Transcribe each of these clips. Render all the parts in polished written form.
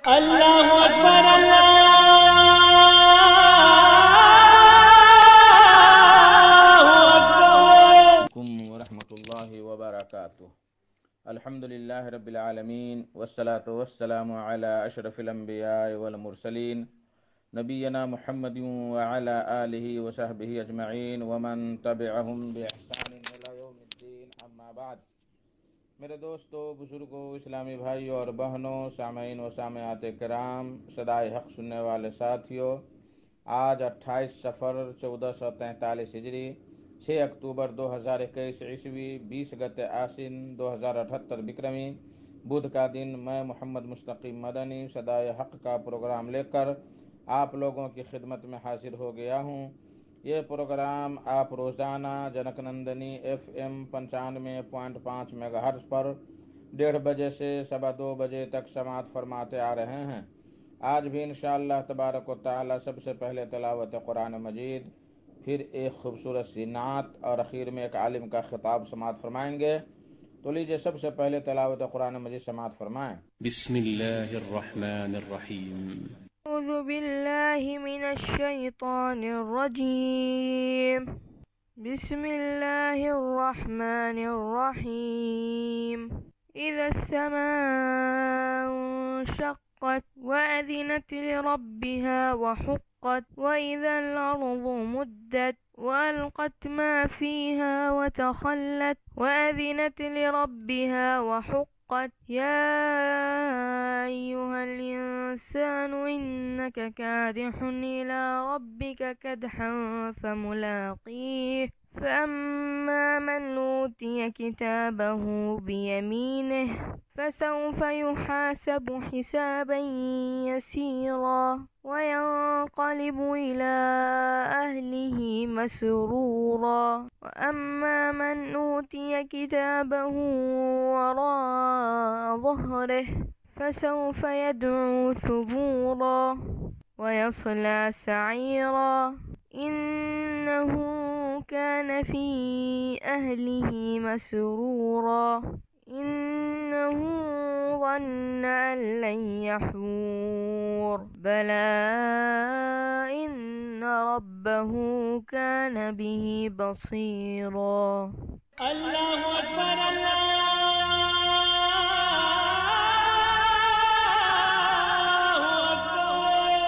اللہ اکبر اللہ اکبر ورحمۃ اللہ وبرکاتہ۔ الحمدللہ رب العالمین والصلاة والسلام علی اشرف الانبیاء والمرسلین نبینا محمد وعلی آلہ وصحبہ اجمعین ومن تبعہم باحسان الی یوم الدین، اما بعد۔ میرے دوستو، بزرگوں، اسلامی بھائیوں اور بہنوں، سامعین و سامعات کرام، صدائے حق سننے والے ساتھیوں، آج 28 صفر 1443 ہجری، 6 اکتوبر 2021 عیسوی، 20 گت آسن 2078 بکرمی، بدھ کا دن، میں محمد مستقیم مدنی صدائے حق کا پروگرام لے کر آپ لوگوں کی خدمت میں حاضر ہو گیا ہوں۔ یہ پروگرام آپ روزانہ junk Nandini FM 95.5 mega hertz پر 1:30 بجے سے 2:15 بجے تک سماعت فرماتے آ رہے ہیں۔ آج بھی انشاءاللہ تبارک و تعالی سب سے پہلے تلاوت قرآن مجید، پھر ایک خوبصورت سی نعت اور اخیر میں ایک عالم کا خطاب سماعت فرمائیں گے۔ تو لیجیے سب سے پہلے تلاوت قرآن مجید سماعت فرمائیں۔ بسم اللہ الرحمن الرحیم۔ اعوذ باللہ من الشیطان الرجیم، بسم اللہ الرحمن الرحیم۔ اذا السماء انشقت وأذنت لربها وحقت وإذا الأرض مدت وألقت ما فيها وتخلت وأذنت لربها وحقت يا أيها الإنسان إنك كادح إلى ربك كدحا فملاقيه فأما من أوتي كتابه بيمينه فسوف يحاسب حسابا يسيرا وينقلب إلى أهله مسرورا وأما من أوتي كتابه وراء ظهره فسوف يدعو ثبورا ويصلى سعيرا إنه كان في أهله مسرورا إنه ظن أن لن يحور بلى إن ربه كان به بصيرا۔ اللہ اکبر اللہ اکبر۔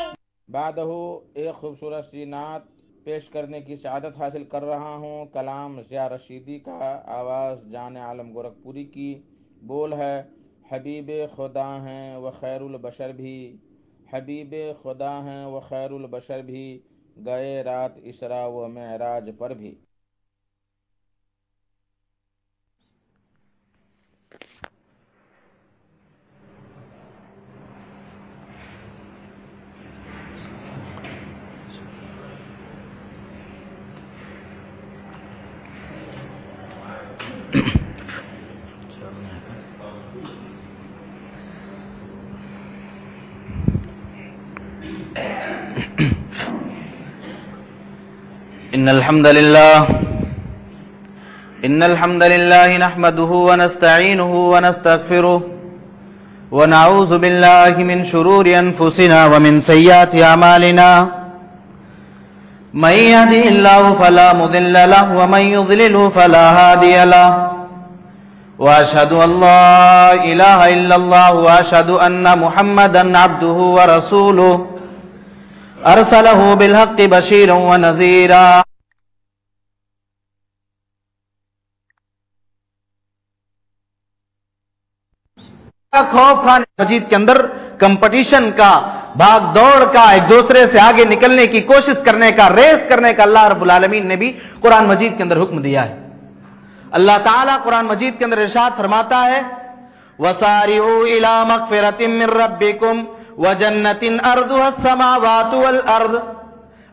بعدہ ایک خوبصورت سی نعت پیش کرنے کی سعادت حاصل کر رہا ہوں۔ کلام ضیاء رشیدی کا، آواز جان عالم گورکھپوری کی، بول ہے: حبیب خدا ہیں وہ خیر البشر بھی، حبیب خدا ہیں وہ خیر البشر بھی، گئے رات اسراء و معراج پر بھی۔ إن الحمد لله نحمده ونستعينه ونستغفره ونعوذ بالله من شرور أنفسنا ومن سيئات أعمالنا، من يهده الله فلا مضل له ومن يضلله فلا هادي له، وأشهد أن لا إله إلا الله وأشهد أن محمدا عبده ورسوله أرسله بالحق بشيرا ونذيرا۔ خوف تھا مجید کے اندر کمپٹیشن کا، بھاگ دوڑ کا، ایک دوسرے سے آگے نکلنے کی کوشش کرنے کا، ریس کرنے کا اللہ رب العالمین نے بھی قرآن مجید کے اندر حکم دیا ہے۔ اللہ تعالیٰ قرآن مجید کے اندر ارشاد فرماتا ہے: وَسَارِعُوا إِلَى مَغْفِرَةٍ مِّن رَّبِّكُمْ وَجَنَّةٍ أَرْضُهَا السَّمَاوَاتُ وَالْأَرْضُ۔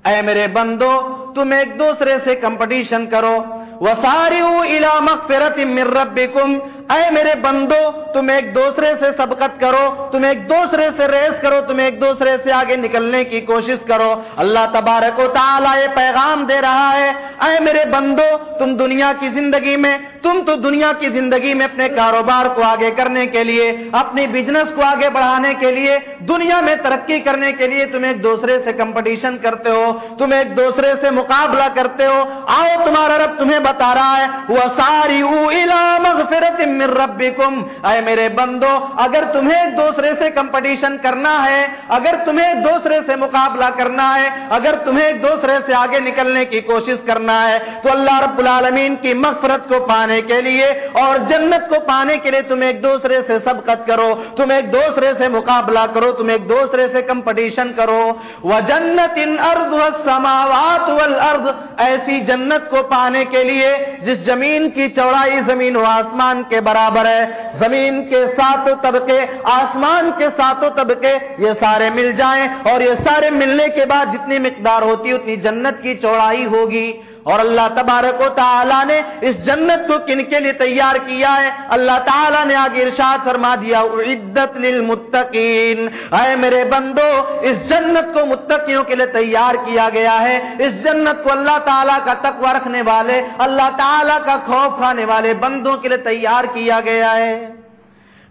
اے میرے بندو، تم ایک دوسرے سے کمپٹیشن کرو۔ وَسَارِعُوا إِلَى مَغْفِرَةٍ مِّن رَّبِّكُمْ، اے میرے بندو تم ایک دوسرے سے سبقت کرو، تم ایک دوسرے سے ریس کرو، تم ایک دوسرے سے آگے نکلنے کی کوشش کرو۔ اللہ تبارک و تعالیٰ یہ پیغام دے رہا ہے: اے میرے بندو، تم دنیا کی زندگی میں تم تو دنیا کی زندگی میں اپنے کاروبار کو آگے کرنے کے لیے، اپنی بزنس کو آگے بڑھانے کے لیے، دنیا میں ترقی کرنے کے لیے تم ایک دوسرے سے کمپٹیشن کرتے ہو، تم ایک دوسرے سے مقابلہ کرتے ہو۔ آؤ تمہارا رب تمہیں بتا رہا ہے وَسَارِعُوا إِلَىٰ مَغْفِرَةٍ مِّن رَّبِّكُمْ، اے میرے بندو اگر تمہیں ایک دوسرے سے کمپٹیشن کرنا ہے، اگر تمہیں ایک دوسرے سے مقابلہ کرنا ہے، اگر تمہیں ایک دوسرے سے آگے نکلنے کی کوشش کرنا ہے تو اللہ رب العالمین کی مغفرت کو پانے کے لیے اور جنت کو پانے کے لیے تم ایک دوسرے سے سبقت کرو، تم ایک دوسرے سے مقابلہ کرو، تم ایک دوسرے سے کمپٹیشن کرو۔ وَجَنَّةٍ أَرْضُهَا السَّمَاوَاتُ وَالْأَرْضُ، ایسی جنت کو پانے کے لیے جس زمین کی چوڑائی زمین و آسمان کے برابر ہے، زمین کے ساتوں طبقے، آسمان کے ساتوں طبقے یہ سارے مل جائیں اور یہ سارے ملنے کے بعد جتنی مقدار ہوتی اتنی جنت کی چوڑائی ہوگی۔ اور اللہ تبارک و تعالیٰ نے اس جنت کو کن کے لیے تیار کیا ہے؟ اللہ تعالیٰ نے آگے ارشاد فرما دیا اعدت للمتقین، اے میرے بندو اس جنت کو متقیوں کے لیے تیار کیا گیا ہے، اس جنت کو اللہ تعالیٰ کا تقوی رکھنے والے، اللہ تعالیٰ کا خوف کھانے والے بندوں کے لیے تیار کیا گیا ہے۔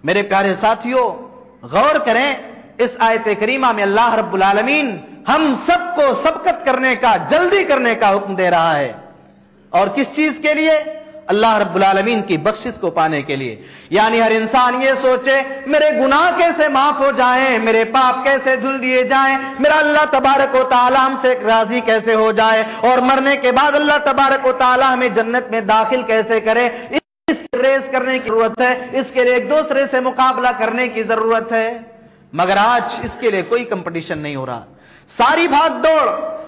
میرے پیارے ساتھیوں غور کریں، اس آیت کریمہ میں اللہ رب العالمین ہم سب کو سبقت کرنے کا، جلدی کرنے کا حکم دے رہا ہے، اور کس چیز کے لیے؟ اللہ رب العالمین کی بخشش کو پانے کے لیے۔ یعنی ہر انسان یہ سوچے میرے گناہ کیسے معاف ہو جائیں، میرے پاپ کیسے دھل دیے جائیں، میرا اللہ تبارک و تعالیٰ ہم سے راضی کیسے ہو جائے، اور مرنے کے بعد اللہ تبارک و تعالیٰ ہمیں جنت میں داخل کیسے کرے۔ اس ریس کرنے کی ضرورت ہے، اس کے لیے ایک دوسرے سے مقابلہ کرنے کی ضرورت ہے، مگر آج اس کے لیے کوئی کمپٹیشن نہیں ہو رہا۔ ساری بھاگ دوڑ،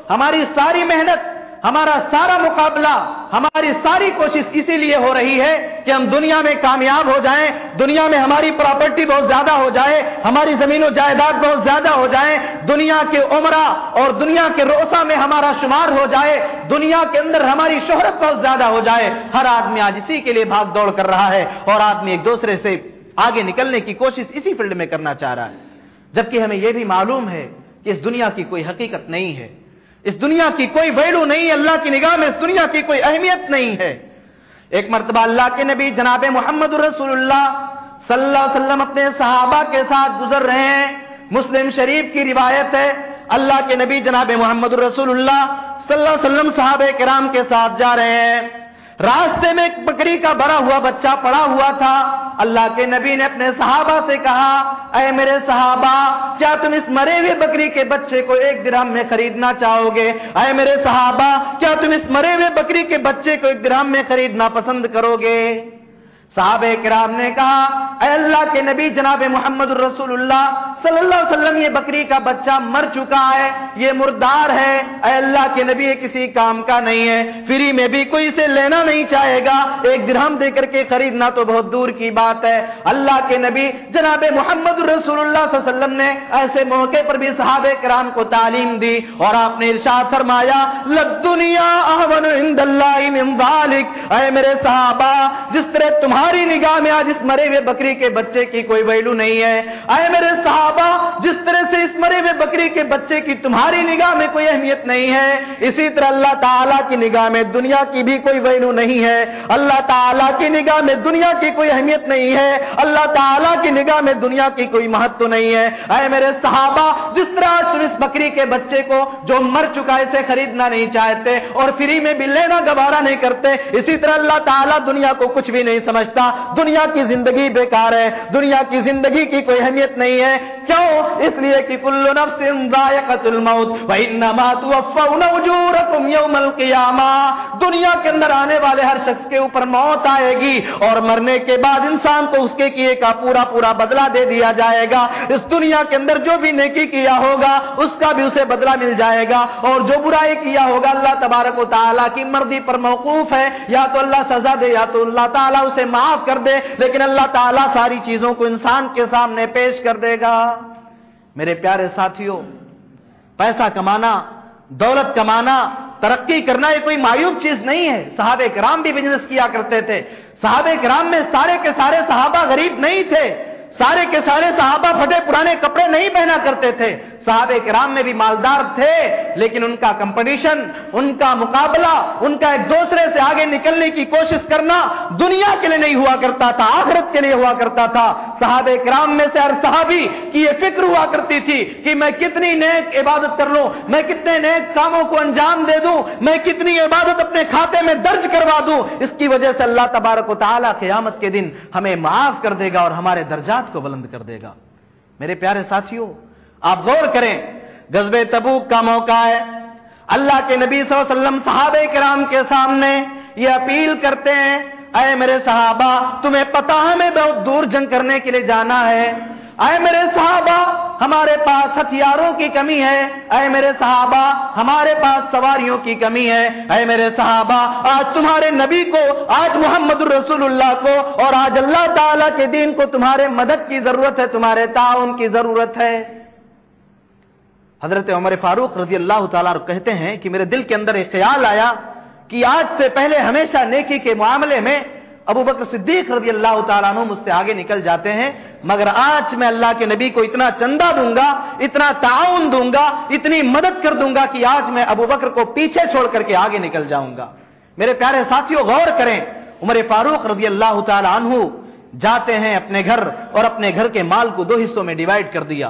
ہماری ساری محنت، ہمارا سارا مقابلہ، ہماری ساری کوشش اسی لیے ہو رہی ہے کہ ہم دنیا میں کامیاب ہو جائیں، دنیا میں ہماری پراپرٹی بہت زیادہ ہو جائے، ہماری زمین و جائیداد بہت زیادہ ہو جائے، دنیا کے عمرہ اور دنیا کے رؤسا میں ہمارا شمار ہو جائے، دنیا کے اندر ہماری شہرت بہت زیادہ ہو جائے۔ ہر آدمی آج اسی کے لیے بھاگ دوڑ کر رہا ہے، اور آدمی ایک دوسرے سے آگے نکلنے کی کوشش اسی فیلڈ میں کرنا چاہ رہا ہے، جبکہ ہمیں یہ بھی معلوم ہے کہ اس دنیا کی کوئی حقیقت نہیں ہے، اس دنیا کی کوئی ویلو نہیں ہے، اللہ کی نگاہ میں اس دنیا کی کوئی اہمیت نہیں ہے۔ ایک مرتبہ اللہ کے نبی جناب محمد رسول اللہ صلی اللہ علیہ وسلم اپنے صحابہ کے ساتھ گزر رہے ہیں، مسلم شریف کی روایت ہے، اللہ کے نبی جناب محمد رسول اللہ صلی اللہ علیہ وسلم صحابہ کرام کے ساتھ جا رہے ہیں، راستے میں ایک بکری کا بھرا ہوا بچہ پڑا ہوا تھا۔ اللہ کے نبی نے اپنے صحابہ سے کہا اے میرے صحابہ کیا تم اس مرے ہوئے بکری کے بچے کو 1 درہم میں خریدنا چاہو گے؟ اے میرے صحابہ کیا تم اس مرے ہوئے بکری کے بچے کو 1 درہم میں خریدنا پسند کرو گے؟ صحابہ کرام نے کہا اے اللہ کے نبی جناب محمد رسول اللہ صلی اللہ علیہ وسلم یہ بکری کا بچہ مر چکا ہے، یہ مردار ہے، اے اللہ کے نبی یہ کسی کام کا نہیں ہے، فری میں بھی کوئی اسے لینا نہیں چاہے گا، 1 درہم دے کر کے خریدنا تو بہت دور کی بات ہے۔ اللہ کے نبی جناب محمد رسول اللہ صلی اللہ علیہ وسلم نے ایسے موقع پر بھی صحابہ کرام کو تعلیم دی، اور آپ نے ارشاد فرمایا للدنیا اہون عند اللہ من ذالک، اے میرے صحابہ جس طرح تمہاری نگاہ میں آج اس مرے ہوئے بکری کے بچے کی کوئی ویلو نہیں ہے، اے میرے صحابہ جس طرح سے اس مرے ہوئے بکری کے بچے کی تمہاری نگاہ میں کوئی اہمیت نہیں ہے، اسی طرح اللہ تعالیٰ کی نگاہ میں دنیا کی بھی کوئی ویلو نہیں ہے، اللہ تعالیٰ کی نگاہ میں دنیا کی کوئی اہمیت نہیں ہے، اللہ تعالیٰ کی نگاہ میں دنیا کی کوئی مہتو نہیں ہے۔ اے میرے صحابہ جس طرح تم اس بکری کے بچے کو جو مر چکا ہے اسے خریدنا نہیں چاہتے اور فری میں بھی لینا گوارا نہیں کرتے، اسی طرح اللہ تعالیٰ دنیا کو کچھ بھی نہیں سمجھتا، دنیا کی زندگی بیکار ہے، دنیا کی زندگی کی کوئی اہمیت نہیں ہے۔ کیوں؟ اس لیے کہ کل نفس ذائقۃ الموت وانما توفون اجورکم یوم القیامہ، دنیا کے اندر آنے والے ہر شخص کے اوپر موت آئے گی، اور مرنے کے بعد انسان کو اس کے کیے کا پورا پورا بدلہ دے دیا جائے گا۔ اس دنیا کے اندر جو بھی نیکی کیا ہوگا اس کا بھی اسے بدلہ مل جائے گا، اور جو برائی کیا ہوگا اللہ تبارک و تعالیٰ کی مرضی پر موقوف ہے، یا تو اللہ سزا دے یا تو اللہ تعالیٰ اسے معاف کر دے، لیکن اللہ تعالیٰ ساری چیزوں کو انسان کے سامنے پیش کر دے گا۔ میرے پیارے ساتھیوں پیسہ کمانا، دولت کمانا، ترقی کرنا یہ کوئی معیوب چیز نہیں ہے، صحابہ کرام بھی بزنس کیا کرتے تھے، صحابہ کرام میں سارے کے سارے صحابہ غریب نہیں تھے، سارے کے سارے صحابہ پھٹے پرانے کپڑے نہیں پہنا کرتے تھے، صحابہ کرام میں بھی مالدار تھے، لیکن ان کا کمپٹیشن، ان کا مقابلہ، ان کا ایک دوسرے سے آگے نکلنے کی کوشش کرنا دنیا کے لیے نہیں ہوا کرتا تھا، آخرت کے لیے ہوا کرتا تھا۔ صحابہ کرام میں سے ہر صحابی کی یہ فکر ہوا کرتی تھی کہ میں کتنی نیک عبادت کر لوں، میں کتنے نیک کاموں کو انجام دے دوں، میں کتنی عبادت اپنے کھاتے میں درج کروا دوں، اس کی وجہ سے اللہ تبارک و تعالی قیامت کے دن ہمیں معاف کر دے گا اور ہمارے درجات کو بلند کر دے گا۔ میرے پیارے ساتھیوں، آپ غور کریں، غزوہ تبوک کا موقع ہے، اللہ کے نبی صلی اللہ علیہ وسلم صحابہ کرام کے سامنے یہ اپیل کرتے ہیں، اے میرے صحابہ، تمہیں پتا ہمیں بہت دور جنگ کرنے کے لیے جانا ہے، اے میرے صحابہ ہمارے پاس ہتھیاروں کی کمی ہے، اے میرے صحابہ ہمارے پاس سواریوں کی کمی ہے، اے میرے صحابہ آج تمہارے نبی کو، آج محمد الرسول اللہ کو اور آج اللہ تعالیٰ کے دین کو تمہارے مدد کی ضرورت ہے، تمہارے تعاون کی ضرورت ہے۔ حضرت عمر فاروق رضی اللہ تعالیٰ کہتے ہیں کہ میرے دل کے اندر ایک خیال آیا کہ آج سے پہلے ہمیشہ نیکی کے معاملے میں ابو بکر صدیق رضی اللہ تعالیٰ عنہ مجھ سے آگے نکل جاتے ہیں، مگر آج میں اللہ کے نبی کو اتنا چندہ دوں گا، اتنا تعاون دوں گا، اتنی مدد کر دوں گا کہ آج میں ابو بکر کو پیچھے چھوڑ کر کے آگے نکل جاؤں گا۔ میرے پیارے ساتھیوں غور کریں، عمر فاروق رضی اللہ تعالیٰ عنہ جاتے ہیں اپنے گھر اور اپنے گھر کے مال کو دو حصوں میں ڈیوائیڈ کر دیا،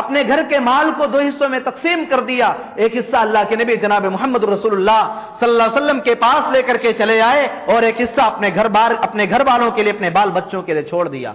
اپنے گھر کے مال کو دو حصوں میں تقسیم کر دیا، ایک حصہ اللہ کے نبی جناب محمد رسول اللہ صلی اللہ علیہ وسلم کے پاس لے کر کے چلے آئے اور ایک حصہ اپنے گھر والوں کے لیے، اپنے بال بچوں کے لیے چھوڑ دیا۔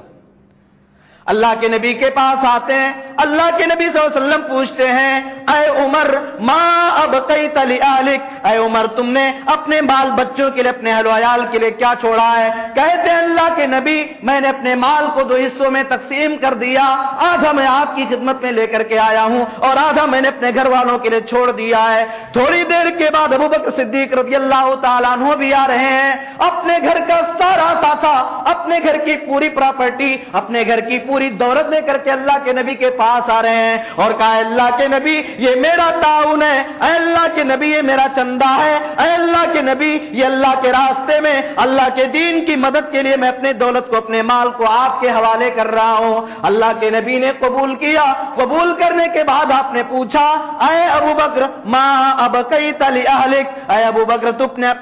اللہ کے نبی کے پاس آتے ہیں، اللہ کے نبی صلی اللہ علیہ وسلم پوچھتے ہیں، اے عمر ما ابقیت لأہلک، اے عمر تم نے اپنے بال بچوں کے لیے، اپنے اہل و عیال کے لیے کیا چھوڑا ہے؟ کہتے ہیں اللہ کے نبی میں نے اپنے مال کو دو حصوں میں تقسیم کر دیا، آدھا میں آپ کی خدمت میں لے کر کے آیا ہوں اور آدھا میں نے اپنے گھر والوں کے لیے چھوڑ دیا ہے۔ تھوڑی دیر کے بعد ابو بکر صدیق رضی اللہ تعالیٰ عنہ بھی آ رہے ہیں، اپنے گھر کا سارا ساتھا، اپنے گھر کی پوری پراپرٹی، اپنے گھر کی پوری دولت لے کر کے اللہ کے نبی کے پاس آ رہے ہیں اور کہا اللہ کے نبی یہ میرا تعاون ہے، اے اللہ کے نبی یہ میرا چندہ ہے، اے اللہ کے نبی یہ اللہ کے راستے میں، اللہ کے دین کی مدد کے لیے میں اپنے دولت کو، اپنے مال کو آپ کے حوالے کر رہا ہوں۔ اللہ کے نبی نے قبول کیا، قبول کرنے کے بعد آپ نے پوچھا اے ابو بکر ما ابقیت لأہلک، اے ابو بکر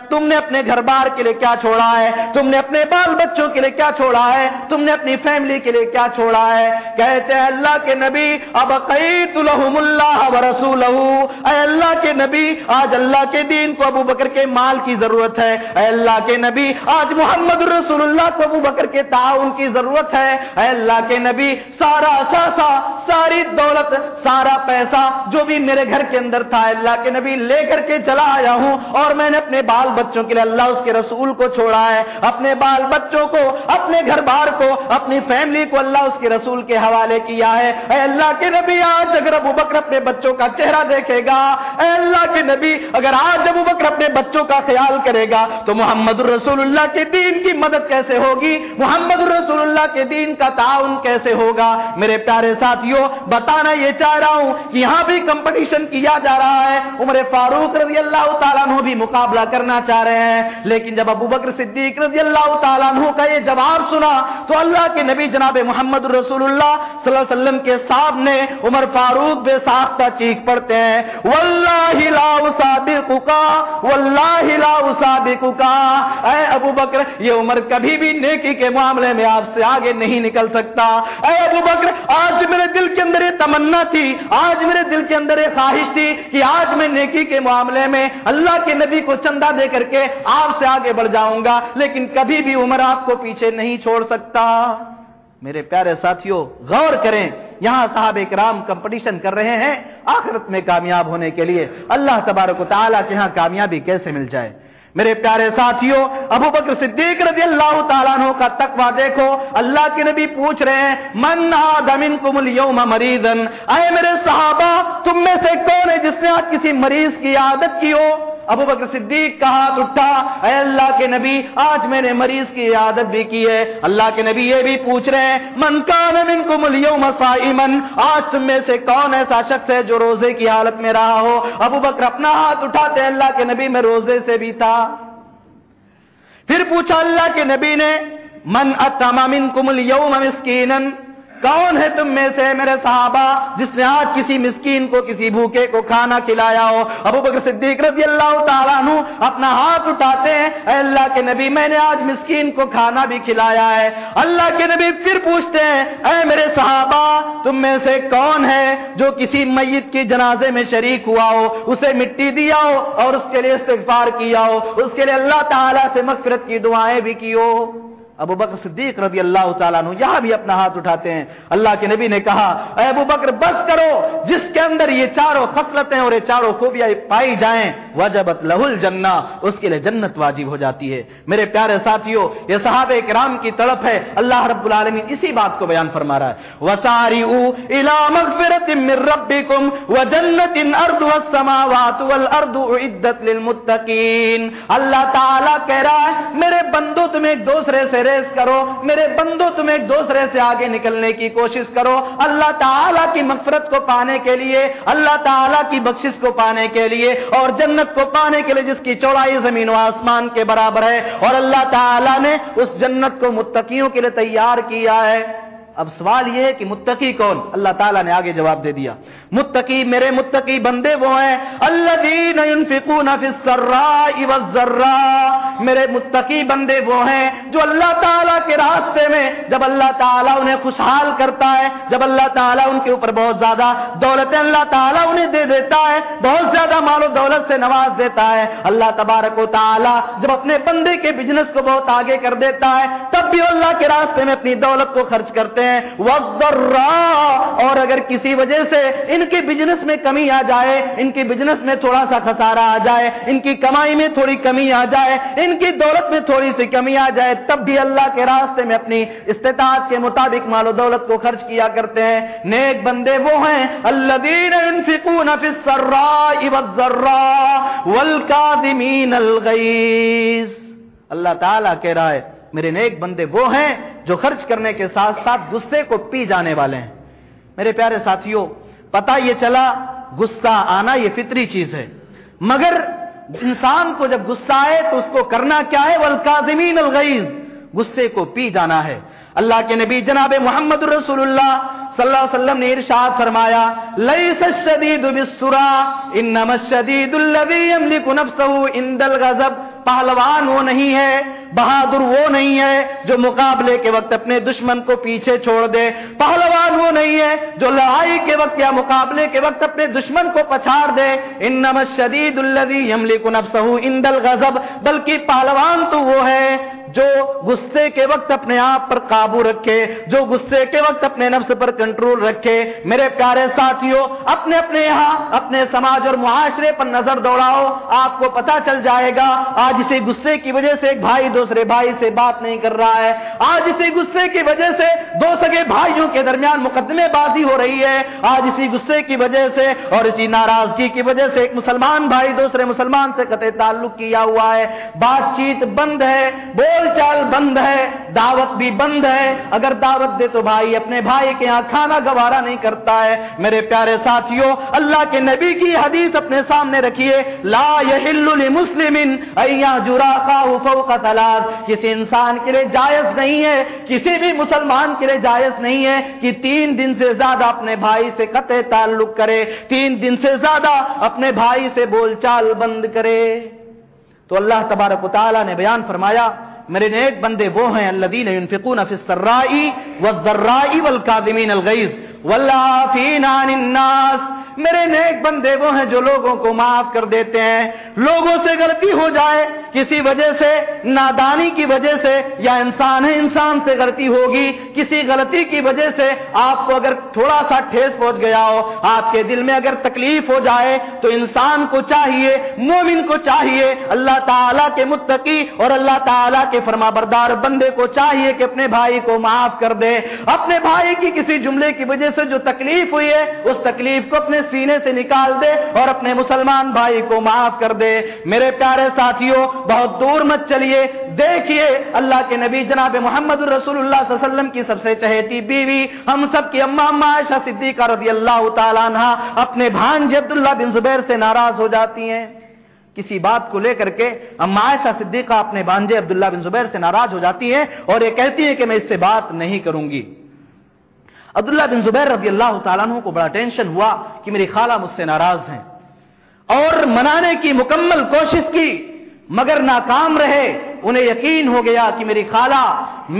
تم نے اپنے گھر بار کے لیے کیا چھوڑا ہے؟ تم نے اپنے بال بچوں کے لیے کیا چھوڑا ہے؟ تم نے اپنی فیملی کے لیے کیا چھوڑا ہے؟ کہتے ہیں اللہ کے نبی ابقیت لہم اللہ ورسولہ، اے اللہ کے نبی آج اللہ کے دین کو ابو بکر کے مال کی ضرورت ہے، اے اللہ کے نبی آج محمد رسول اللہ کو ابو بکر کے تعاون کی ضرورت ہے، اے اللہ کے نبی سارا اثاثہ، ساری دولت، سارا پیسہ جو بھی میرے گھر کے اندر تھا اللہ کے نبی لے کر کے چلا آیا ہوں اور میں نے اپنے بال بچوں کے لیے اللہ اس کے رسول کو چھوڑا ہے، اپنے بال بچوں کو، اپنے گھر بار کو، اپنی فیملی کو اللہ اس کے رسول کے حوالے کیا ہے۔ اے اللہ کے نبی آج اگر ابو بکر اپنے بچوں کا چہرہ دیکھے گا، اے اللہ کے نبی اگر آج ابو بکر اپنے بچوں کا خیال کرے گا تو محمد رسول اللہ کے دین کی مدد کیسے ہوگی؟ محمد رسول اللہ کے دین کا تعاون کیسے ہوگا؟ میرے پیارے ساتھیوں بتانا یہ چاہ رہا ہوں کہ یہاں بھی کمپٹیشن کیا جا رہا ہے، عمر فاروق رضی اللہ تعالیٰ عنہ بھی مقابلہ کرنا چاہ رہے ہیں، لیکن جب ابو بکر صدیق رضی اللہ تعالیٰ عنہ کا یہ جواب سنا تو اللہ کے نبی جناب محمد رسول اللہ صلی اللہ علیہ وسلم کے سامنے عمر فاروق بے ساختہ چیخ پڑتے ہیں، واللہ لا اصادقک، واللہ لا اصادقک، اے ابو بکر یہ عمر کبھی بھی نیکی کے معاملے میں آپ سے آگے نہیں نکل سکتا۔ اے ابو بکر آج میرے دل کے اندر یہ تمنا تھی، آج میرے دل کے اندر یہ خواہش تھی کہ آج میں نیکی کے معاملے میں اللہ کے نبی کو چندہ دے کر کے آپ سے آگے بڑھ جاؤں گا، لیکن کبھی بھی عمر آپ کو پیچھے نہیں چھوڑ سکتا۔ میرے پیارے ساتھیوں غور کریں، یہاں صحابہ کرام کمپٹیشن کر رہے ہیں آخرت میں کامیاب ہونے کے لیے، اللہ تبارک و تعالیٰ کے ہاں کامیابی کیسے مل جائے۔ میرے پیارے ساتھیوں ابو بکر صدیق رضی اللہ تعالیٰ عنہ کا تقویٰ دیکھو، اللہ کے نبی پوچھ رہے ہیں من عاد منکم اليوم مریضا، اے میرے صحابہ تم میں سے کون ہے جس نے آج کسی مریض کی عادت کی ہو؟ ابو بکر صدیق کا ہاتھ اٹھا، اے اللہ کے نبی آج میں نے مریض کی عادت بھی کی ہے۔ اللہ کے نبی یہ بھی پوچھ رہے ہیں من کان منکم اليوم صائما، آج تم میں سے کون ایسا شخص ہے جو روزے کی حالت میں رہا ہو؟ ابو بکر اپنا ہاتھ اٹھاتے ہیں، اللہ کے نبی میں روزے سے بھی تھا۔ پھر پوچھا اللہ کے نبی نے من اطعم منکم اليوم مسکینا، کون ہے تم میں سے میرے صحابہ جس نے آج کسی مسکین کو کسی بھوکے کو کھانا کھلایا ہو؟ ابو بکر صدیق رضی اللہ تعالیٰ عنہ اپنا ہاتھ اٹھاتے ہیں، اے اللہ کے نبی میں نے آج مسکین کو کھانا بھی کھلایا ہے۔ اللہ کے نبی پھر پوچھتے ہیں، اے میرے صحابہ تم میں سے کون ہے جو کسی میت کی جنازے میں شریک ہوا ہو، اسے مٹی دیا ہو اور اس کے لیے استغفار کیا ہو، اس کے لیے اللہ تعالیٰ سے مغفرت کی دعائیں بھی کی ہو؟ ابو بکر صدیق رضی اللہ تعالیٰ عنہ یہاں بھی اپنا ہاتھ اٹھاتے ہیں۔ اللہ کے نبی نے کہا، اے ابو بکر بس کرو، جس کے اندر یہ چاروں خصلتیں اور یہ چاروں خوبیاں پائی جائیں وجبت لہ الجنہ، اس کے لیے جنت واجب ہو جاتی ہے۔ میرے پیارے ساتھیوں، یہ صحابہ کرام کی طرف ہے، اللہ رب العالمین اسی بات کو بیان فرما رہا ہے، وَسَارِعُوا إِلَىٰ مَغْفِرَةٍ مِّن رَّبِّكُمْ وَجَنَّةٍ أَرْضُهَا السَّمَاوَاتُ وَالْأَرْضُ أُعِدَّتْ لِلْمُتَّقِينَ۔ اللہ تعالیٰ کہہ رہا ہے، میرے بندوں تم ایک دوسرے سے ریس کرو، میرے بندوں تم ایک دوسرے سے آگے نکلنے کی کوشش کرو، اللہ تعالیٰ کی مغفرت کو پانے کے لیے، اللہ تعالیٰ کی بخشش کو پانے کے لیے اور جنت کو پانے کے لیے جس کی چوڑائی زمین و آسمان کے برابر ہے، اور اللہ تعالیٰ نے اس جنت کو متقیوں کے لیے تیار کیا ہے۔ اب سوال یہ ہے کہ متقی کون؟ اللہ تعالیٰ نے آگے جواب دے دیا، متقی میرے متقی بندے وہ ہیں الذین ينفقون فی السراء والضراء، میرے متقی بندے وہ ہیں جو اللہ تعالیٰ کے راستے میں جب اللہ تعالیٰ انہیں خوشحال کرتا ہے، جب اللہ تعالیٰ ان کے اوپر بہت زیادہ دولت اللہ تعالیٰ انہیں دے دیتا ہے، بہت زیادہ مال و دولت سے نواز دیتا ہے، اللہ تبارک و تعالیٰ جب اپنے بندے کے بزنس کو بہت آگے کر دیتا ہے تب بھی اللہ کے راستے میں اپنی دولت کو خرچ کرتے ہیں۔ والضراء، اور اگر کسی وجہ سے ان کے بزنس میں کمی آ جائے، ان کی بزنس میں تھوڑا سا خسارہ آ جائے، ان کی کمائی میں تھوڑی کمی آ جائے، ان کی دولت میں تھوڑی سی کمی آ جائے، تب بھی اللہ کے راستے میں اپنی استطاعت کے مطابق مال و دولت کو خرچ کیا کرتے ہیں۔ نیک بندے وہ ہیں الذین ينفقون فی السراء والضراء والکاظمین الغیظ۔ اللہ تعالیٰ کہہ رہا ہے میرے نیک بندے وہ ہیں جو خرچ کرنے کے ساتھ ساتھ غصے کو پی جانے والے ہیں۔ میرے پیارے ساتھیوں، پتہ یہ چلا غصہ آنا یہ فطری چیز ہے، مگر انسان کو جب غصہ آئے تو اس کو کرنا کیا ہے؟ والکاظمین الغیظ، غصے کو پی جانا ہے۔ اللہ کے نبی جناب محمد رسول اللہ صلی اللہ علیہ وسلم نے ارشاد فرمایا، لیس الشدید بالسرعہ انما الشدید الذی یملک نفسہ عند الغضب، پہلوان وہ نہیں ہے، بہادر وہ نہیں ہے جو مقابلے کے وقت اپنے دشمن کو پیچھے چھوڑ دے، پہلوان وہ نہیں ہے جو لڑائی کے وقت یا مقابلے کے وقت اپنے دشمن کو پچھاڑ دے، انما الشدید الذی یملک نفسہ عند الغضب، بلکہ پہلوان تو وہ ہے جو غصے کے وقت اپنے آپ پر قابو رکھے، جو غصے کے وقت اپنے نفس پر کنٹرول رکھے۔ میرے پیارے ساتھیوں، اپنے یہاں اپنے سماج اور معاشرے پر نظر دوڑاؤ، آپ کو پتا چل جائے گا آج اسی غصے کی وجہ سے ایک بھائی دوسرے بھائی سے بات نہیں کر رہا ہے، آج اسی غصے کی وجہ سے دو سگے بھائیوں کے درمیان مقدمے بازی ہو رہی ہے، آج اسی غصے کی وجہ سے اور اسی ناراضگی کی وجہ سے ایک مسلمان بھائی دوسرے مسلمان سے قطع تعلق کیا ہوا ہے، بات چیت بند ہے، بول چال بند ہے، دعوت بھی بند ہے، اگر دعوت دے تو بھائی اپنے بھائی کے یہاں کھانا گوارا نہیں کرتا ہے۔ میرے پیارے ساتھیوں، اللہ کے نبی کی حدیث اپنے سامنے رکھیے، لا یحل لمسلم ان یہجر اخاہ فوق ثلاث، کسی انسان کے لیے جائز نہیں ہے، کسی بھی مسلمان کے لیے جائز نہیں ہے کہ 3 دن سے زیادہ اپنے بھائی سے قطع تعلق کرے، 3 دن سے زیادہ اپنے بھائی سے بول چال بند کرے۔ تو اللہ تبارک و تعالی نے بیان فرمایا میرے نیک بندے وہ ہیں الذین ينفقون فی السراء والضراء والکاظمین الغیظ والعافین عن الناس، میرے نیک بندے وہ ہیں جو لوگوں کو معاف کر دیتے ہیں، لوگوں سے غلطی ہو جائے کسی وجہ سے، نادانی کی وجہ سے، یا انسان ہے انسان سے غلطی ہوگی، کسی غلطی کی وجہ سے آپ کو اگر تھوڑا سا ٹھیس پہنچ گیا ہو، آپ کے دل میں اگر تکلیف ہو جائے تو انسان کو چاہیے، مومن کو چاہیے، اللہ تعالیٰ کے متقی اور اللہ تعالیٰ کے فرما بردار بندے کو چاہیے کہ اپنے بھائی کو معاف کر دے، اپنے بھائی کی کسی جملے کی وجہ سے جو تکلیف ہوئی ہے اس تکلیف کو اپنے سینے سے نکال دے اور اپنے مسلمان بھائی کو معاف کر دے۔ میرے پیارے ساتھیوں، بہت دور مت چلیے، دیکھیے اللہ کے نبی جناب محمد رسول اللہ صلی اللہ علیہ وسلم کی سب سے چہیتی بیوی، ہم سب کی اماں عائشہ صدیقہ رضی اللہ تعالیٰ عنہا اپنے بھانجے عبداللہ بن زبیر سے ناراض ہو جاتی ہیں۔ کسی بات کو لے کر کے اماں عائشہ صدیقہ اپنے بھانجے عبداللہ بن زبیر سے ناراض ہو جاتی ہیں اور یہ کہتی ہیں کہ میں اس سے بات نہیں کروں گی۔ عبداللہ بن زبیر رضی اللہ تعالیٰ عنہ کو بڑا ٹینشن ہوا کہ میری خالہ مجھ سے ناراض ہیں، اور منانے کی مکمل کوشش کی مگر ناکام رہے۔ انہیں یقین ہو گیا کہ میری خالہ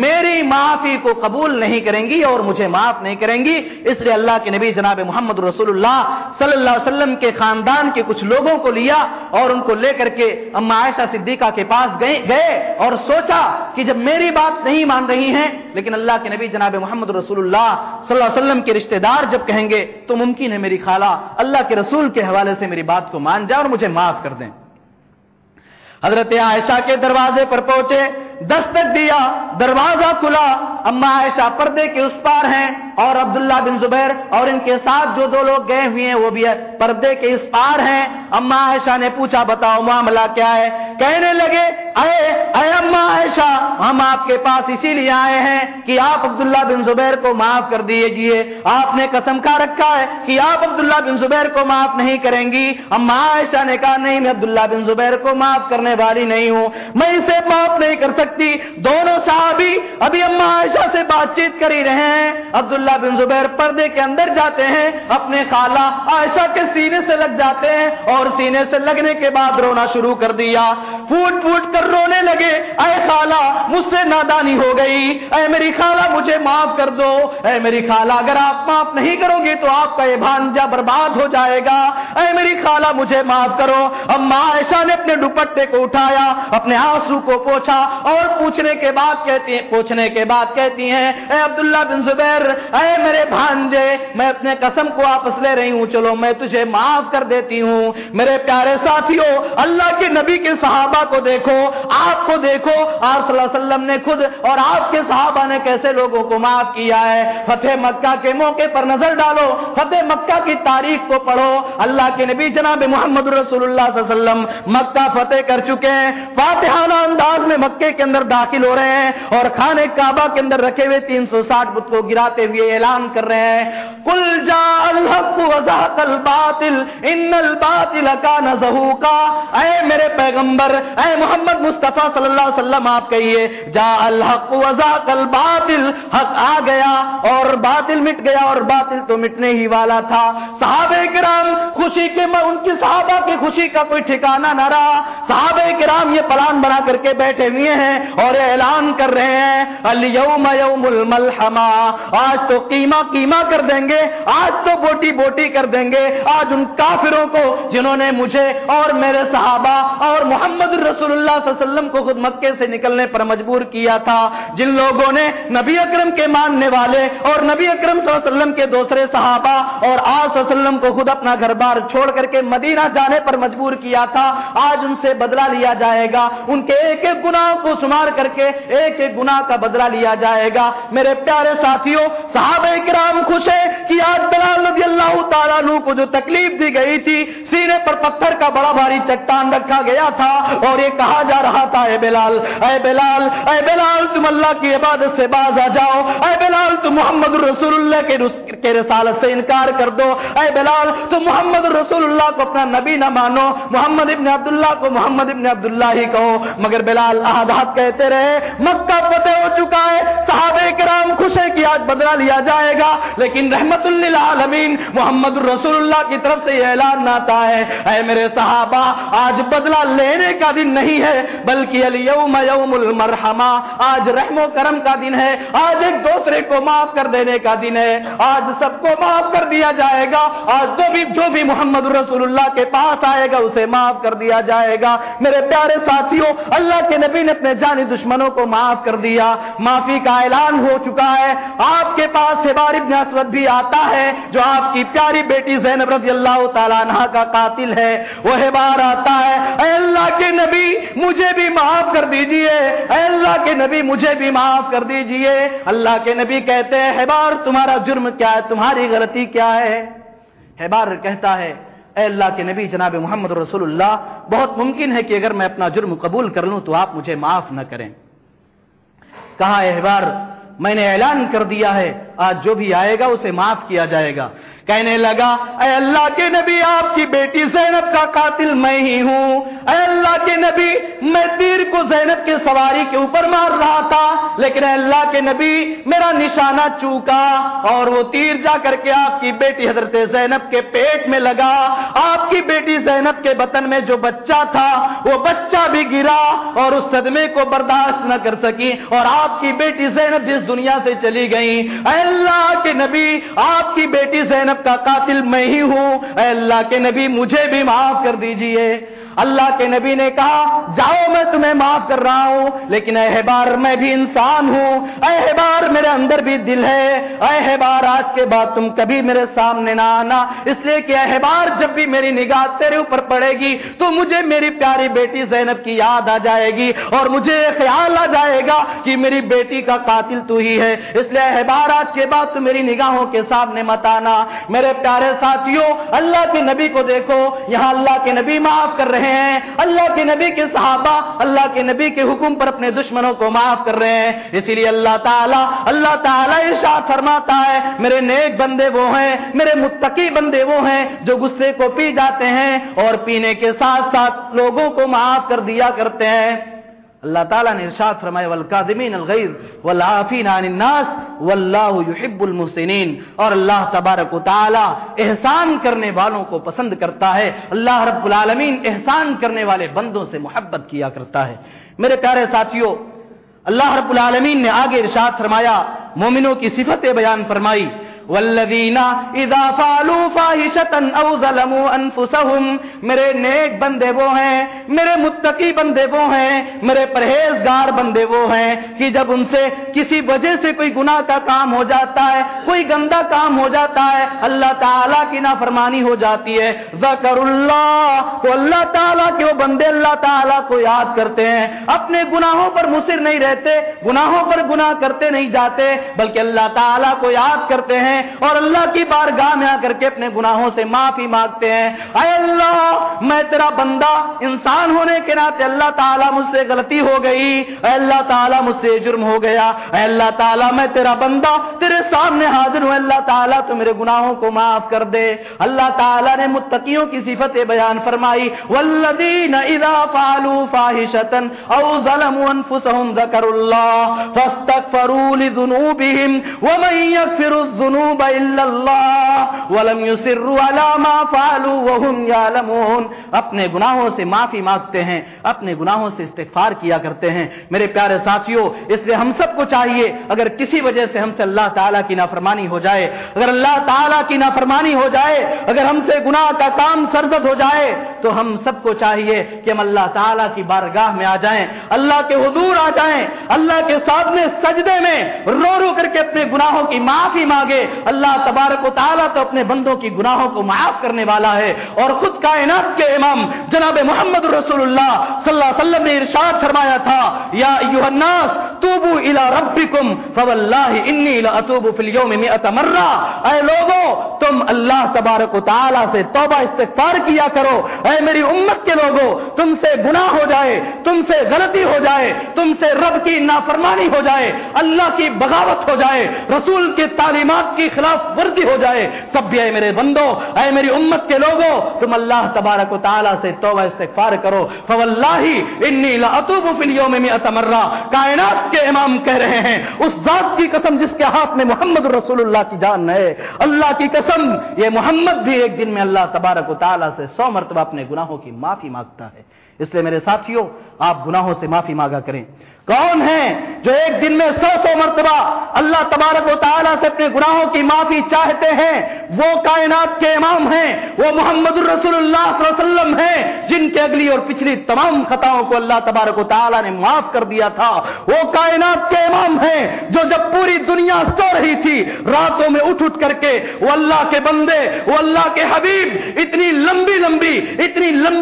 میری معافی کو قبول نہیں کریں گی اور مجھے معاف نہیں کریں گی، اس لیے اللہ کے نبی جناب محمد رسول اللہ صلی اللہ علیہ وسلم کے خاندان کے کچھ لوگوں کو لیا اور ان کو لے کر کے اما عائشہ صدیقہ کے پاس گئے اور سوچا کہ جب میری بات نہیں مان رہی ہیں، لیکن اللہ کے نبی جناب محمد رسول اللہ صلی اللہ علیہ وسلم کے رشتہ دار جب کہیں گے تو ممکن ہے میری خالہ اللہ کے رسول کے حوالے سے میری بات کو مان جائے اور مجھے معاف کر دیں۔ حضرت عائشہ کے دروازے پر پہنچے، دستک دیا، دروازہ کھلا، اما عائشہ پردے کے اس پار ہیں اور عبداللہ بن زبیر اور ان کے ساتھ جو دو لوگ گئے ہوئے ہیں وہ بھی پردے کے اس پار ہیں۔ اما عائشہ نے پوچھا بتاؤ معاملہ کیا ہے؟ کہنے لگے اے اما عائشہ، ہم آپ کے پاس اسی لیے آئے ہیں کہ آپ عبداللہ بن زبیر کو معاف کر دیجئے، آپ نے قسم کھا رکھا ہے کہ آپ عبداللہ بن زبیر کو معاف نہیں کریں گی۔ اما عائشہ نے کہا نہیں، میں عبداللہ بن زبیر کو معاف کرنے والی نہیں ہوں، میں اسے معاف نہیں کر سکتی۔ دونوں صحابی ابھی اما عائشہ سے بات چیت کر ہی رہے ہیں، عبداللہ بن زبیر پردے کے اندر جاتے ہیں، اپنے خالہ عائشہ کے سینے سے لگ جاتے ہیں اور سینے سے لگنے کے بعد رونا شروع کر دیا، پھوٹ پھوٹ کر رونے لگے، اے خالہ مجھ سے نادانی ہو گئی، اے میری خالہ مجھے معاف کر دو، اے میری خالہ اگر آپ معاف نہیں کرو گے تو آپ کا یہ بھانجا برباد ہو جائے گا، اے میری خالہ مجھے معاف کرو۔ اما عائشہ نے اپنے دوپٹے کو اٹھایا، اپنے آنسو کو پوچھا اور پوچھنے کے بعد کہتی ہیں اے عبداللہ بن زبیر، اے میرے بھانجے، میں اپنے قسم کو واپس لے رہی ہوں، چلو میں تجھے معاف کر دیتی ہوں۔ میرے پیارے ساتھیوں، اللہ کے نبی کے صحابہ کو دیکھو، آپ کو دیکھو، آپ صلی اللہ علیہ وسلم نے خود اور آپ کے صحابہ نے کیسے لوگوں کو معاف کیا ہے۔ فتح مکہ کے موقع پر نظر ڈالو، فتح مکہ کی تاریخ کو پڑھو، اللہ کے نبی جناب محمد رسول اللہ صلی اللہ علیہ وسلم مکہ فتح کر چکے ہیں، فاتحانہ انداز میں مکے کے اندر داخل ہو رہے ہیں اور خانہ کعبہ کے اندر رکھے ہوئے 360 بت کو گراتے ہوئے اعلان کر رہے ہیں قل جاء الحق وزهق الباطل ان الباطل كان زهوقا۔ اے میرے پیغمبر، اے محمد مصطفیٰ صلی اللہ علیہ وسلم آپ کہیے جاء الحق وزهق الباطل، حق آ گیا اور باطل مٹ گیا، اور باطل تو مٹنے ہی والا تھا۔ صحابہ کرام خوشی کے ان کی صحابہ کی خوشی کا کوئی ٹھکانہ نہ رہا، صحابہ کرام یہ پلان بنا کر کے بیٹھے ہوئے ہیں اور اعلان کر رہے ہیں الیوم یوم الملحمہ، آج تو قیمہ قیمہ کر دیں گے، آج تو بوٹی بوٹی کر دیں گے، آج ان کافروں کو جنہوں نے مجھے اور میرے صحابہ اور محمد رسول اللہ صلی اللہ علیہ وسلم کو خود مکے سے نکلنے پر مجبور کیا تھا، جن لوگوں نے نبی اکرم کے ماننے والے اور نبی اکرم صلی اللہ علیہ وسلم کے دوسرے صحابہ اور آپ صلی اللہ علیہ وسلم کو خود اپنا گھر بار چھوڑ کر کے مدینہ جانے پر مجبور کیا تھا، آج ان سے بدلہ لیا جائے گا، ان کے ایک ایک گناہ کو شمار کر کے ایک ایک گناہ کا بدلہ لیا جائے گا۔ میرے پیارے ساتھیوں، صحابہ کرام خوش ہیں کہ آج بلال رضی اللہ تعالیٰ عنہ کو جو تکلیف دی گئی تھی، سینے پر پتھر کا بڑا بھاری چٹان رکھا گیا تھا اور یہ کہا جا رہا تھا اے بلال، اے بلال، اے بلال تم اللہ کی عبادت سے باز آ جاؤ، اے بلال تم محمد رسول اللہ کے رسالت سے انکار کر دو، اے بلال تم محمد رسول اللہ کو اپنا نبی نہ مانو، محمد ابن عبداللہ کو محمد ابن عبداللہ ہی کہو۔ مگر بلال آہات کہتے رہے، مکہ فتح ہو چکا ہے، صحابہ کرام خوش ہے کہ آج بدلہ لیا جائے گا، لیکن رحمت للعالمین محمد رسول اللہ کی طرف سے یہ اعلان آتا ہے اے میرے صحابہ، آج بدلہ لینے کا دن نہیں ہے بلکہ الیوم یوم المرحمہ، آج رحم و کرم کا دن ہے، آج ایک دوسرے کو معاف کر دینے کا دن ہے، آج سب کو معاف کر دیا جائے گا، آج جو بھی محمد رسول اللہ کے پاس آئے گا اسے معاف کر دیا جائے گا۔ میرے پیارے ساتھیوں، اللہ کے نبی نے اپنے جانی دشمنوں کو معاف کر دیا، معافی کا اعلان ہو چکا ہے۔ آپ کے پاس حبار ابن اسود بھی آتا ہے جو آپ کی پیاری بیٹی زینب رضی اللہ تعالیٰ عنہا کا قاتل ہے، وہ حبار آتا ہے اے اللہ کے نبی مجھے بھی معاف کر دیجئے، اے اللہ کے نبی مجھے بھی معاف کر دیجئے۔ اللہ کے نبی کہتے ہیں حبار تمہارا جرم کیا ہے، تمہاری غلطی کیا ہے؟ حبار کہتا ہے اے اللہ کے نبی جناب محمد رسول اللہ، بہت ممکن ہے کہ اگر میں اپنا جرم قبول کر لوں تو آپ مجھے معاف نہ کریں۔ کہا اے حبار میں نے اعلان کر دیا ہے آج جو بھی آئے گا اسے معاف کیا جائے گا۔ کہنے لگا اے اللہ کے نبی آپ کی بیٹی زینب کا قاتل میں ہی ہوں، اے اللہ کے نبی میں تیر کو زینب کے سواری کے اوپر مار رہا تھا، لیکن اللہ کے نبی میرا نشانہ چوکا اور وہ تیر جا کر کے آپ کی بیٹی حضرت زینب کے پیٹ میں لگا۔ آپ کی بیٹی زینب کے بطن میں جو بچہ تھا وہ بچہ بھی گرا اور اس صدمے کو برداشت نہ کر سکی اور آپ کی بیٹی زینب اس دنیا سے چلی گئی۔ اے اللہ کے نبی، آپ کی بیٹی زینب کا قاتل میں ہی ہوں، اے اللہ کے نبی مجھے بھی معاف کر دیجئے۔ اللہ کے نبی نے کہا جاؤ میں تمہیں معاف کر رہا ہوں، لیکن اے احبار میں بھی انسان ہوں، اے احبار میرے اندر بھی دل ہے، اے احبار آج کے بعد تم کبھی میرے سامنے نہ آنا، اس لیے کہ احبار جب بھی میری نگاہ تیرے اوپر پڑے گی تو مجھے میری پیاری بیٹی زینب کی یاد آ جائے گی اور مجھے خیال آ جائے گا کہ میری بیٹی کا قاتل تو ہی ہے، اس لیے احبار آج کے بعد تو میری نگاہوں کے سامنے مت آنا۔ میرے پیارے ساتھیوں، اللہ کے نبی کو دیکھو، یہاں اللہ کے نبی معاف کر رہے ہیں، اللہ کے نبی کے صحابہ اللہ کے نبی کے حکم پر اپنے دشمنوں کو معاف کر رہے ہیں۔ اسی لیے اللہ تعالیٰ ارشاد فرماتا ہے میرے نیک بندے وہ ہیں، میرے متقی بندے وہ ہیں جو غصے کو پی جاتے ہیں اور پینے کے ساتھ ساتھ لوگوں کو معاف کر دیا کرتے ہیں۔ اللہ تعالیٰ نے ارشاد فرمایا والکاظمین الغیظ والعافین عن الناس واللہ یحب المحسنین، اور اللہ تبارک و تعالیٰ احسان کرنے والوں کو پسند کرتا ہے، اللہ رب العالمین احسان کرنے والے بندوں سے محبت کیا کرتا ہے۔ میرے پیارے ساتھیوں، اللہ رب العالمین نے آگے ارشاد فرمایا، مومنوں کی صفتیں بیان فرمائی، والذین اذا فعلوا فاحشۃ او ظلموا انفسهم، میرے نیک بندے وہ ہیں، میرے متقی بندے وہ ہیں، میرے پرہیزگار بندے وہ ہیں کہ جب ان سے کسی وجہ سے کوئی گناہ کا کام ہو جاتا ہے، کوئی گندا کام ہو جاتا ہے، اللہ تعالیٰ کی نافرمانی ہو جاتی ہے، ذکر اللہ، تو اللہ تعالیٰ کے وہ بندے اللہ تعالیٰ کو یاد کرتے ہیں، اپنے گناہوں پر مصر نہیں رہتے، گناہوں پر گناہ کرتے نہیں جاتے، بلکہ اللہ تعالیٰ کو یاد کرتے ہیں اور اللہ کی بارگاہ میں آ کر کے اپنے گناہوں سے معافی مانگتے ہیں۔ اے اللہ میں تیرا بندہ، انسان ہونے کے ناطے اللہ تعالیٰ مجھ سے غلطی ہو گئی، اے اللہ تعالیٰ مجھ سے جرم ہو گیا، اے اللہ تعالیٰ میں تیرا بندہ تیرے سامنے حاضر ہوں، اللہ تعالیٰ تو میرے گناہوں کو معاف کر دے۔ اللہ تعالیٰ نے متقیوں کی صفتیں بیان فرمائی، والذین اذا فعلوا فاحشۃ او ظلموا انفسهم ذکروا اللہ فاستغفروا لذنوبهم ومن یغفر الذنوب الا اللہ ولم یصروا علی ما فعلوا وهم یعلمون، اپنے گناہوں سے معافی مانگتے ہیں، اپنے گناہوں سے استغفار کیا کرتے ہیں۔ میرے پیارے ساتھیوں، اس لیے ہم سب کو چاہیے اگر کسی وجہ سے ہم سے اللہ تعالیٰ کی نافرمانی ہو جائے، اگر اللہ تعالیٰ کی نافرمانی ہو جائے، اگر ہم سے گناہ کا کام سرزد ہو جائے تو ہم سب کو چاہیے کہ ہم اللہ تعالیٰ کی بارگاہ میں آ جائیں، اللہ کے حضور آ جائیں، اللہ کے سامنے سجدے میں رو رو کر کے اپنے گناہوں کی معافی مانگے۔ اللہ تبارک و تعالیٰ تو اپنے بندوں کی گناہوں کو معاف کرنے والا ہے، اور خود کائنات کے امام جناب محمد رسول اللہ صلی اللہ علیہ وسلم نے ارشاد فرمایا تھا، یا ایھا الناس توبوا الی ربکم فواللہ انی لاتوب فی اليوم 100 مرہ، اے لوگوں تم اللہ تبارک و تعالیٰ سے توبہ استغفار کیا کرو، اے میری امت کے لوگوں تم سے گناہ ہو جائے، تم سے غلطی ہو جائے، تم سے رب کی نافرمانی ہو جائے، اللہ کی بغاوت ہو جائے، رسول کے تعلیمات کی خلاف ورزی ہو جائے، تب بھی اے میرے بندو، اے میری امت کے لوگوں تم اللہ تبارک و تعالیٰ سے توبہ استغفار کرو، فواللہ انی لاتوب فی اليوم 100 مرہ۔ کائنات کے امام کہہ رہے ہیں، اس ذات کی قسم جس کے ہاتھ میں محمد رسول اللہ کی جان ہے، اللہ کی قسم یہ محمد بھی ایک دن میں اللہ تبارک و تعالیٰ سے 100 مرتبہ اپنے گناہوں کی معافی مانگتا ہے۔ اس لیے میرے ساتھیوں آپ گناہوں سے معافی مانگا کریں۔ کون ہیں جو ایک دن میں 100 مرتبہ اللہ تبارک و تعالیٰ سے اپنے گناہوں کی معافی چاہتے ہیں؟ وہ کائنات کے امام ہیں، وہ محمد الرسول اللہ صلی اللہ علیہ وسلم ہیں، جن کے اگلی اور پچھلی تمام خطاؤں کو اللہ تبارک و تعالیٰ نے معاف کر دیا تھا۔ وہ کائنات کے امام ہیں جو جب پوری دنیا سو رہی تھی راتوں میں اٹھ کر کے وہ اللہ کے بندے، وہ اللہ کے حبیب اتنی لمبی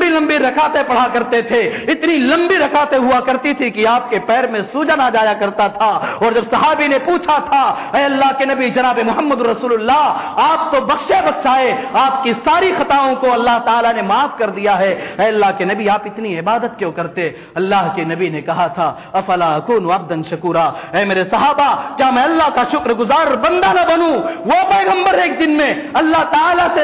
لمبی رکعتیں پڑھا کرتے تھے، اتنی لمبی رکعتیں ہوا کرتی تھی کہ آپ کے پیر میں سوجن آ جایا کرتا تھا۔ اور جب صحابی نے پوچھا تھا اے اللہ کے نبی جناب محمد رسول اللہ آپ تو بخشے بخشائے، آپ کی ساری خطاؤں کو اللہ تعالیٰ نے معاف کر دیا ہے، اے اللہ کے نبی آپ اتنی عبادت کیوں کرتے؟ اللہ کے نبی نے کہا تھا افلا اکون عبدا شکورا، اے میرے صحابہ کیا میں اللہ کا شکر گزار بندہ نہ بنوں؟ وہ پیغمبر ایک دن میں اللہ تعالیٰ سے